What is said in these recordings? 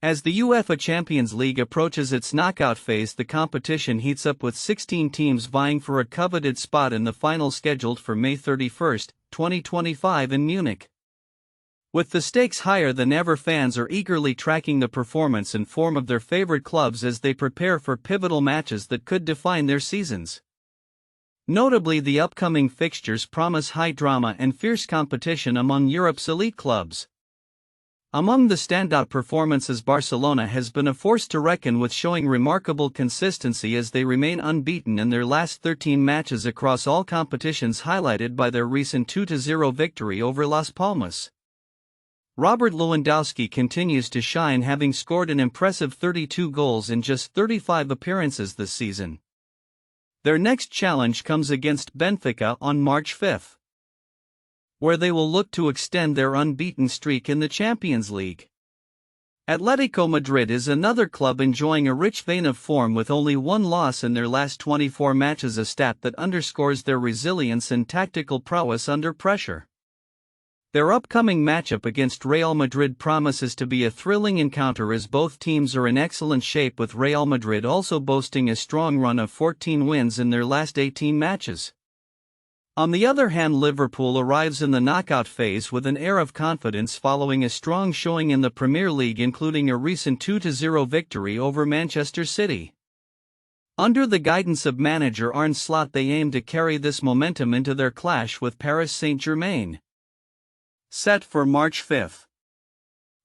As the UEFA Champions League approaches its knockout phase, the competition heats up with 16 teams vying for a coveted spot in the final scheduled for May 31, 2025 in Munich. With the stakes higher than ever, fans are eagerly tracking the performance and form of their favorite clubs as they prepare for pivotal matches that could define their seasons. Notably, the upcoming fixtures promise high drama and fierce competition among Europe's elite clubs. Among the standout performances, Barcelona has been a force to reckon with, showing remarkable consistency as they remain unbeaten in their last 13 matches across all competitions, highlighted by their recent 2-0 victory over Las Palmas. Robert Lewandowski continues to shine, having scored an impressive 32 goals in just 35 appearances this season. Their next challenge comes against Benfica on March 5, where they will look to extend their unbeaten streak in the Champions League. Atletico Madrid is another club enjoying a rich vein of form with only one loss in their last 24 matches, a stat that underscores their resilience and tactical prowess under pressure. Their upcoming matchup against Real Madrid promises to be a thrilling encounter, as both teams are in excellent shape, with Real Madrid also boasting a strong run of 14 wins in their last 18 matches. On the other hand, Liverpool arrives in the knockout phase with an air of confidence following a strong showing in the Premier League, including a recent 2-0 victory over Manchester City. Under the guidance of manager Arne Slot, they aim to carry this momentum into their clash with Paris Saint-Germain, set for March 5.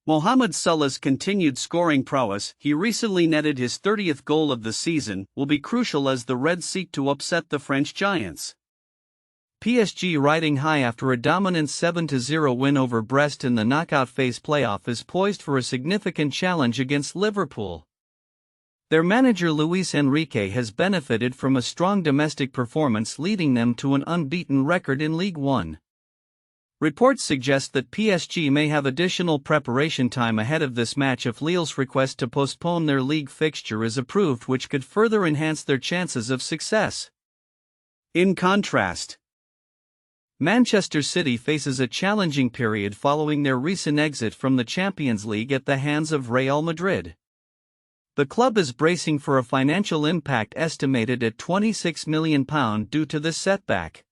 Mohamed Salah's continued scoring prowess, he recently netted his 30th goal of the season, will be crucial as the Reds seek to upset the French giants. PSG, riding high after a dominant 7-0 win over Brest in the knockout phase playoff, is poised for a significant challenge against Liverpool. Their manager Luis Enrique has benefited from a strong domestic performance, leading them to an unbeaten record in Ligue 1. Reports suggest that PSG may have additional preparation time ahead of this match if Lille's request to postpone their league fixture is approved, which could further enhance their chances of success. In contrast, Manchester City faces a challenging period following their recent exit from the Champions League at the hands of Real Madrid. The club is bracing for a financial impact estimated at £26 million due to this setback.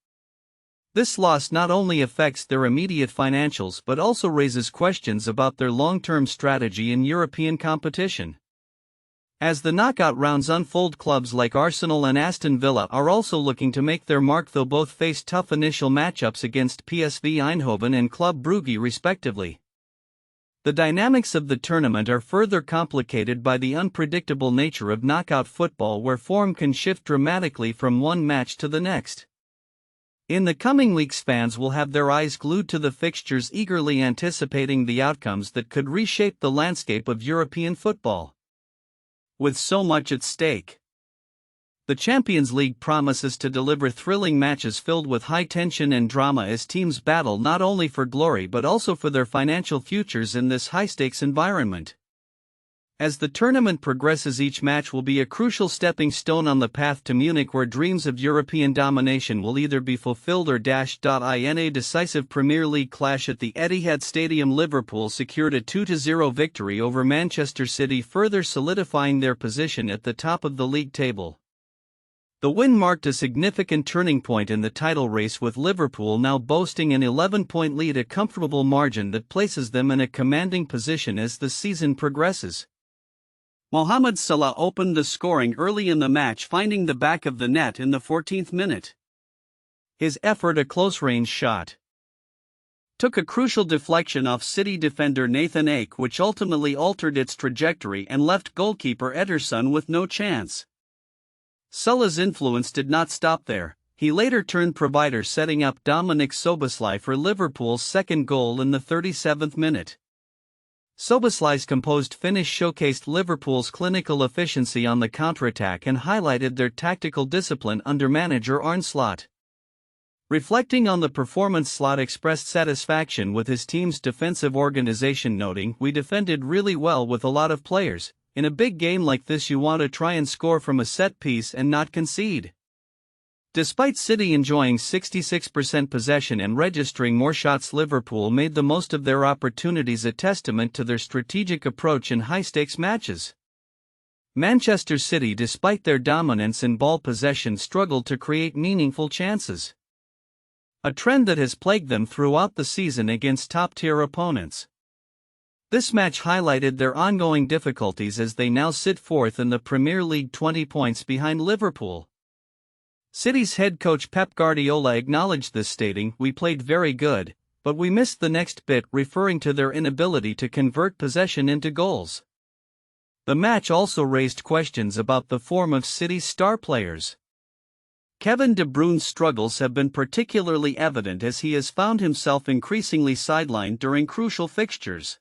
This loss not only affects their immediate financials but also raises questions about their long-term strategy in European competition. As the knockout rounds unfold, clubs like Arsenal and Aston Villa are also looking to make their mark, though both face tough initial matchups against PSV Eindhoven and Club Brugge respectively. The dynamics of the tournament are further complicated by the unpredictable nature of knockout football, where form can shift dramatically from one match to the next. In the coming weeks, fans will have their eyes glued to the fixtures, eagerly anticipating the outcomes that could reshape the landscape of European football. With so much at stake, the Champions League promises to deliver thrilling matches filled with high tension and drama as teams battle not only for glory but also for their financial futures in this high-stakes environment. As the tournament progresses, each match will be a crucial stepping stone on the path to Munich, where dreams of European domination will either be fulfilled or dashed. In a decisive Premier League clash at the Etihad Stadium, Liverpool secured a 2-0 victory over Manchester City, further solidifying their position at the top of the league table. The win marked a significant turning point in the title race, with Liverpool now boasting an 11-point lead, a comfortable margin that places them in a commanding position as the season progresses. Mohamed Salah opened the scoring early in the match, finding the back of the net in the 14th minute. His effort, a close-range shot, took a crucial deflection off City defender Nathan Ake, which ultimately altered its trajectory and left goalkeeper Ederson with no chance. Salah's influence did not stop there. He later turned provider, setting up Dominik Szoboszlai for Liverpool's second goal in the 37th minute. Szoboszlai's composed finish showcased Liverpool's clinical efficiency on the counterattack and highlighted their tactical discipline under manager Arne Slot. Reflecting on the performance, Slot expressed satisfaction with his team's defensive organization, noting, "We defended really well with a lot of players. In a big game like this, you want to try and score from a set piece and not concede." Despite City enjoying 66% possession and registering more shots, Liverpool made the most of their opportunities, a testament to their strategic approach in high-stakes matches. Manchester City, despite their dominance in ball possession, struggled to create meaningful chances, a trend that has plagued them throughout the season against top-tier opponents. This match highlighted their ongoing difficulties as they now sit fourth in the Premier League, 20 points behind Liverpool. City's head coach Pep Guardiola acknowledged this, stating, "We played very good, but we missed the next bit," referring to their inability to convert possession into goals. The match also raised questions about the form of City's star players. Kevin De Bruyne's struggles have been particularly evident as he has found himself increasingly sidelined during crucial fixtures.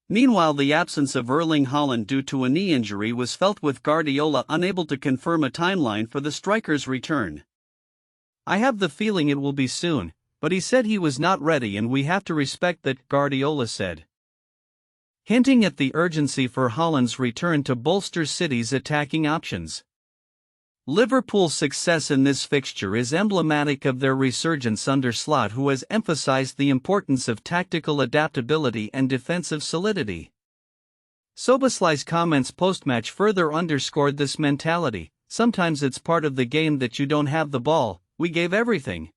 Meanwhile, the absence of Erling Haaland due to a knee injury was felt, with Guardiola unable to confirm a timeline for the striker's return. "I have the feeling it will be soon, but he said he was not ready and we have to respect that," Guardiola said, hinting at the urgency for Haaland's return to bolster City's attacking options. Liverpool's success in this fixture is emblematic of their resurgence under Slot, who has emphasized the importance of tactical adaptability and defensive solidity. Szoboszlai's comments post-match further underscored this mentality. "Sometimes it's part of the game that you don't have the ball, we gave everything."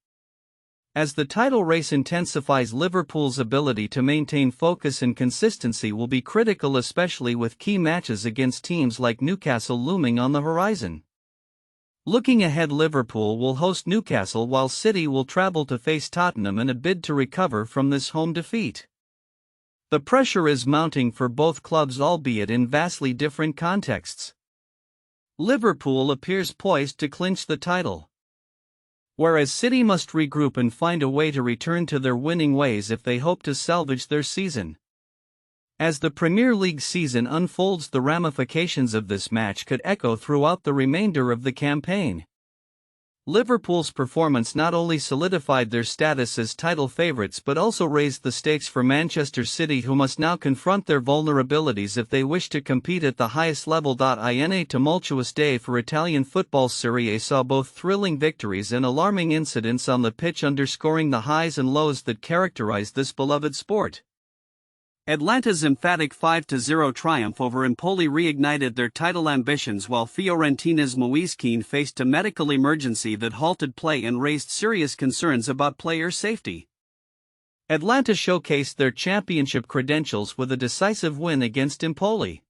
As the title race intensifies, Liverpool's ability to maintain focus and consistency will be critical, especially with key matches against teams like Newcastle looming on the horizon. Looking ahead, Liverpool will host Newcastle while City will travel to face Tottenham in a bid to recover from this home defeat. The pressure is mounting for both clubs, albeit in vastly different contexts. Liverpool appears poised to clinch the title, whereas City must regroup and find a way to return to their winning ways if they hope to salvage their season. As the Premier League season unfolds, the ramifications of this match could echo throughout the remainder of the campaign. Liverpool's performance not only solidified their status as title favourites but also raised the stakes for Manchester City, who must now confront their vulnerabilities if they wish to compete at the highest level. In a tumultuous day for Italian football, Serie A saw both thrilling victories and alarming incidents on the pitch, underscoring the highs and lows that characterize this beloved sport. Atalanta's emphatic 5-0 triumph over Empoli reignited their title ambitions, while Fiorentina's Moise Kean faced a medical emergency that halted play and raised serious concerns about player safety. Atalanta showcased their championship credentials with a decisive win against Empoli,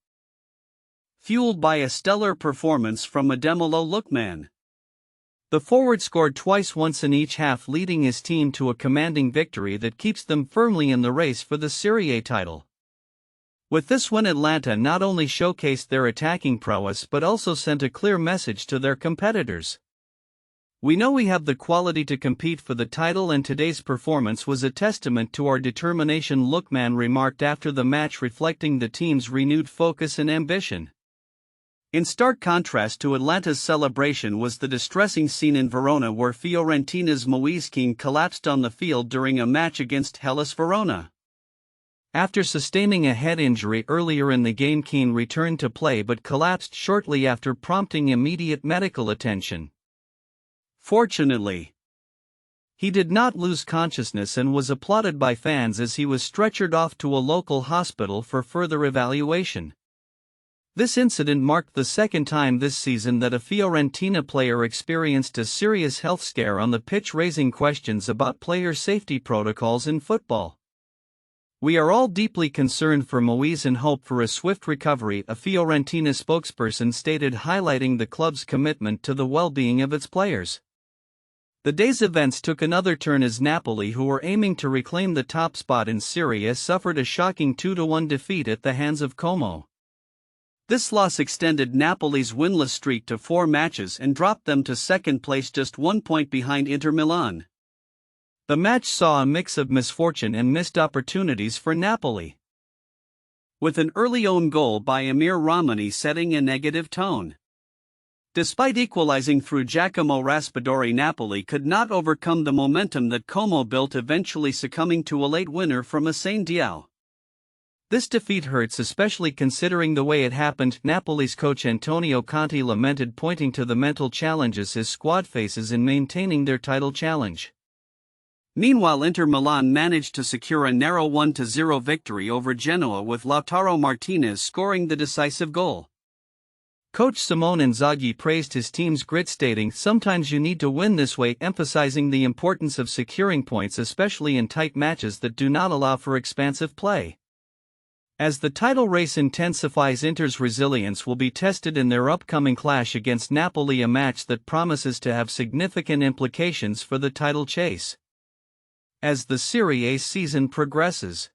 fueled by a stellar performance from Ademola Lookman. The forward scored twice, once in each half, leading his team to a commanding victory that keeps them firmly in the race for the Serie A title. With this win, Atalanta not only showcased their attacking prowess but also sent a clear message to their competitors. "We know we have the quality to compete for the title, and today's performance was a testament to our determination," Lookman remarked after the match, reflecting the team's renewed focus and ambition. In stark contrast to Atalanta's celebration was the distressing scene in Verona, where Fiorentina's Moise Kean collapsed on the field during a match against Hellas Verona. After sustaining a head injury earlier in the game, Kean returned to play but collapsed shortly after, prompting immediate medical attention. Fortunately, he did not lose consciousness and was applauded by fans as he was stretchered off to a local hospital for further evaluation. This incident marked the second time this season that a Fiorentina player experienced a serious health scare on the pitch, raising questions about player safety protocols in football. "We are all deeply concerned for Moise and hope for a swift recovery," a Fiorentina spokesperson stated, highlighting the club's commitment to the well-being of its players. The day's events took another turn as Napoli, who were aiming to reclaim the top spot in Serie A, suffered a shocking 2-1 defeat at the hands of Como. This loss extended Napoli's winless streak to 4 matches and dropped them to second place, just 1 point behind Inter Milan. The match saw a mix of misfortune and missed opportunities for Napoli, with an early own goal by Amir Rahmani setting a negative tone. Despite equalizing through Giacomo Raspadori, Napoli could not overcome the momentum that Como built, eventually succumbing to a late winner from Hussein Diao. This defeat hurts, especially considering the way it happened. Napoli's coach Antonio Conte lamented, pointing to the mental challenges his squad faces in maintaining their title challenge. Meanwhile, Inter Milan managed to secure a narrow 1-0 victory over Genoa, with Lautaro Martinez scoring the decisive goal. Coach Simone Inzaghi praised his team's grit, stating, "Sometimes you need to win this way," emphasizing the importance of securing points, especially in tight matches that do not allow for expansive play. As the title race intensifies, Inter's resilience will be tested in their upcoming clash against Napoli, a match that promises to have significant implications for the title chase. As the Serie A season progresses,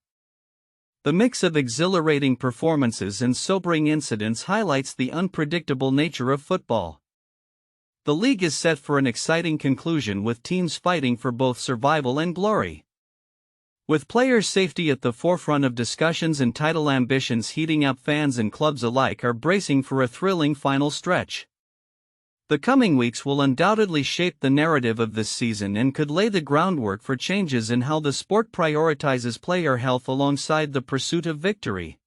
the mix of exhilarating performances and sobering incidents highlights the unpredictable nature of football. The league is set for an exciting conclusion, with teams fighting for both survival and glory. With players' safety at the forefront of discussions and title ambitions heating up, fans and clubs alike are bracing for a thrilling final stretch. The coming weeks will undoubtedly shape the narrative of this season and could lay the groundwork for changes in how the sport prioritizes player health alongside the pursuit of victory.